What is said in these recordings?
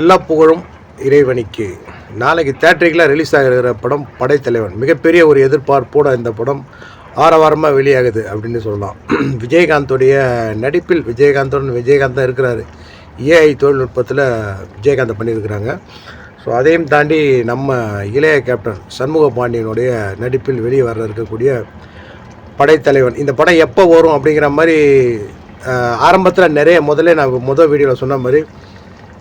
எல்லா புகழும் இறைவனிக்கு. நாளைக்கு தியேட்டருக்குலாம் ரிலீஸ் ஆகிற படம் படைத்தலைவன். மிகப்பெரிய ஒரு எதிர்பார்ப்போடு இந்த படம் ஆரவாரமாக வெளியாகுது அப்படின்னு சொல்லலாம். விஜயகாந்தோடைய நடிப்பில் விஜயகாந்த் தான் இருக்கிறாரு. ஏஐ தொழில்நுட்பத்தில் விஜயகாந்த் பண்ணியிருக்கிறாங்க. ஸோ அதையும் தாண்டி நம்ம இளைய கேப்டன் சண்முக பாண்டியனுடைய நடிப்பில் வெளியே வர இருக்கக்கூடிய படைத்தலைவன். இந்த படம் எப்போ வரும் அப்படிங்கிற மாதிரி ஆரம்பத்தில் முதல்ல நான் முதல் வீடியோவில் சொன்ன மாதிரி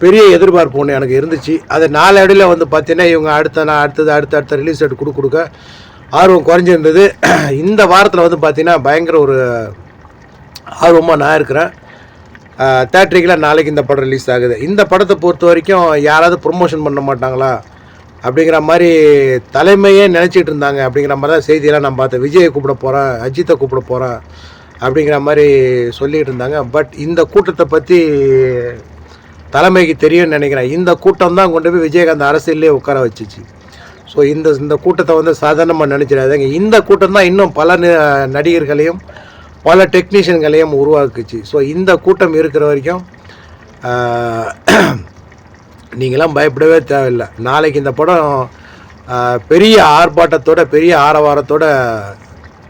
பெரிய எதிர்பார்ப்பு ஒன்று எனக்கு இருந்துச்சு. அது நாளடைவில் பார்த்தீங்கன்னா இவங்க அடுத்த ரிலீஸ் டேட் கொடுக்க ஆர்வம் குறைஞ்சிருந்தது. இந்த வாரத்தில் பார்த்தீங்கன்னா பயங்கர ஒரு ஆர்வமாக நான் இருக்கிறேன். தியேட்டருக்குலாம் நாளைக்கு இந்த படம் ரிலீஸ் ஆகுது. இந்த படத்தை பொறுத்த வரைக்கும் யாராவது ப்ரொமோஷன் பண்ண மாட்டாங்களா அப்படிங்கிற மாதிரி தலைமையே நினச்சிட்டு இருந்தாங்க. அப்படிங்கிற மாதிரி தான் செய்தியெல்லாம் நான் பார்த்தேன். விஜயை கூப்பிட போகிறேன், அஜித்தை கூப்பிட போகிறேன் அப்படிங்கிற மாதிரி சொல்லிகிட்டு இருந்தாங்க. பட் இந்த கூட்டத்தை பற்றி தலைமைக்கு தெரியும்னு நினைக்கிறேன். இந்த கூட்டம் தான் கொண்டு போய் விஜயகாந்த் அரசியலே உட்கார வச்சிச்சு. ஸோ இந்த கூட்டத்தை சாதாரணமாக நினச்சிடாதீங்க. இந்த கூட்டம் தான் இன்னும் பல நடிகர்களையும் பல டெக்னீஷியன்களையும் உருவாக்குச்சு. ஸோ இந்த கூட்டம் இருக்கிற வரைக்கும் நீங்களாம் பயப்படவே தேவையில்லை. நாளைக்கு இந்த படம் பெரிய ஆர்ப்பாட்டத்தோட பெரிய ஆரவாரத்தோட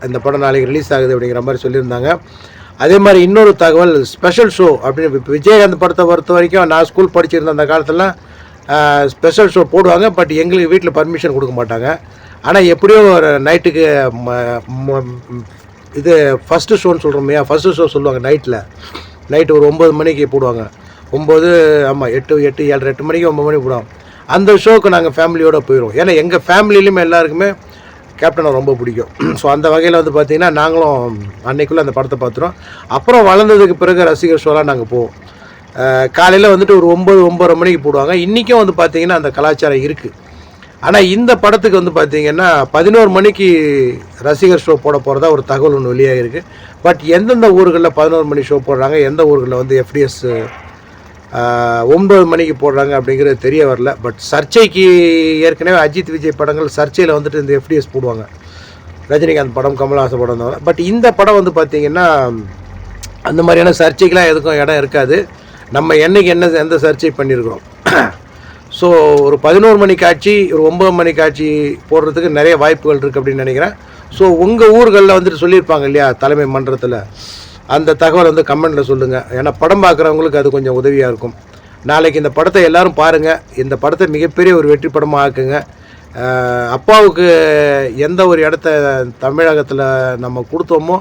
இந்த படம் நாளைக்கு ரிலீஸ் ஆகுது அப்படிங்கிற மாதிரி சொல்லியிருந்தாங்க. அதே மாதிரி இன்னொரு தகவல், ஸ்பெஷல் ஷோ அப்படின்னு இப்போ விஜயகாந்த் படத்தை பொறுத்த வரைக்கும் நான் ஸ்கூல் படிச்சிருந்த அந்த காலத்துலாம் ஸ்பெஷல் ஷோ போடுவாங்க. பட் எங்களுக்கு வீட்டில் பர்மிஷன் கொடுக்க மாட்டாங்க. ஆனால் எப்படியோ ஒரு நைட்டுக்கு இது ஃபஸ்ட்டு ஷோன்னு சொல்கிறோம். ஃபஸ்ட்டு ஷோ சொல்லுவாங்க நைட்டு ஒரு 9 மணிக்கு போடுவாங்க. 9 ஆமாம் 8 7:30 மணிக்கு 9 மணிக்கு போடுவாங்க. அந்த ஷோவுக்கு நாங்கள் ஃபேமிலியோடு போயிடுவோம். ஏன்னா எங்கள் ஃபேமிலியிலுமே எல்லாருக்குமே கேப்டனை ரொம்ப பிடிக்கும். ஸோ அந்த வகையில் பார்த்திங்கன்னா நாங்களும் அன்னைக்குள்ளே அந்த படத்தை பார்த்துருவோம். அப்புறம் வளர்ந்ததுக்கு பிறகு ரசிகர் ஷோலாம் நாங்கள் போவோம். காலையில் ஒரு 9-9:30 மணிக்கு போடுவாங்க. இன்றைக்கும் பார்த்திங்கன்னா அந்த கலாச்சாரம் இருக்குது. ஆனால் இந்த படத்துக்கு பார்த்திங்கன்னா 11 மணிக்கு ரசிகர் ஷோ போட போகிறதா ஒரு தகவல் ஒன்று வெளியாக இருக்குது. பட் எந்தெந்த ஊர்களில் 11 மணி ஷோ போடுறாங்க, எந்த ஊர்களில் FDS 9 மணிக்கு போடுறாங்க அப்படிங்கிறது தெரிய வரல. பட் சர்ச்சைக்கு ஏற்கனவே அஜித் விஜய் படங்கள் சர்ச்சையில் இந்த FDS போடுவாங்க. ரஜினிகாந்த் படம், கமல்ஹாசன் படம் தான். பட் இந்த படம் பார்த்திங்கன்னா அந்த மாதிரியான சர்ச்சைக்கெலாம் எதுக்கும் இடம் இருக்காது. நம்ம என்றைக்கு எந்த சர்ச்சை பண்ணியிருக்கிறோம். ஸோ ஒரு 11 மணி காட்சி, ஒரு 9 மணி காட்சி போடுறதுக்கு நிறைய வாய்ப்புகள் இருக்குது அப்படின்னு நினைக்கிறேன். ஸோ உங்கள் ஊர்களில் சொல்லியிருப்பாங்க இல்லையா தலைமை மன்றத்தில், அந்த தகவல் கமெண்டில் சொல்லுங்கள். ஏன்னா படம் பார்க்குறவங்களுக்கு அது கொஞ்சம் உதவியாக இருக்கும். நாளைக்கு இந்த படத்தை எல்லோரும் பாருங்கள். இந்த படத்தை மிகப்பெரிய ஒரு வெற்றி படமாக ஆக்குங்க. அப்பாவுக்கு எந்த ஒரு இடத்த தமிழகத்தில் நம்ம கொடுத்தோமோ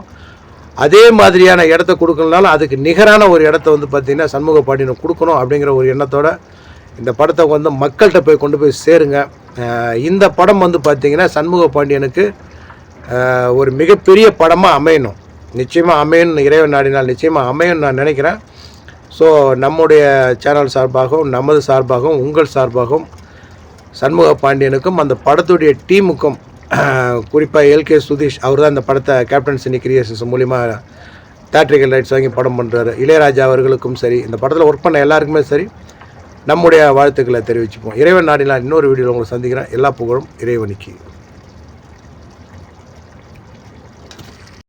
அதே மாதிரியான இடத்த கொடுக்கலனாலும் அதுக்கு நிகரான ஒரு இடத்த பார்த்திங்கன்னா சண்முக பாண்டியனை கொடுக்கணும் அப்படிங்கிற ஒரு எண்ணத்தோட இந்த படத்தை மக்கள்கிட்ட கொண்டு போய் சேருங்க. இந்த படம் பார்த்திங்கன்னா சண்முக பாண்டியனுக்கு ஒரு மிகப்பெரிய படமாக அமையணும். நிச்சயமாக அமையணும். இறைவன் நாடினால் நிச்சயமாக அமையணும்னு நான் நினைக்கிறேன். ஸோ நம்முடைய சேனல் சார்பாகவும் நமது சார்பாகவும் உங்கள் சார்பாகவும் சண்முக பாண்டியனுக்கும் அந்த படத்துடைய டீமுக்கும், குறிப்பாக LK சுதீஷ் அவர் தான் இந்த படத்தை கேப்டன் சினி கிரியேஷன்ஸ் மூலிமா தியேட்டரிக்கல் ரைட்ஸ் வாங்கி படம் பண்ணுறாரு. இளையராஜா அவர்களுக்கும் சரி, இந்த படத்தில் ஒர்க் பண்ண எல்லாருக்குமே சரி நம்முடைய வாழ்த்துக்களை தெரிவிச்சுப்போம். இறைவன் நாடினால் இன்னொரு வீடியோவில் உங்களை சந்திக்கிறேன். எல்லா புகழும் இறைவனுக்கு.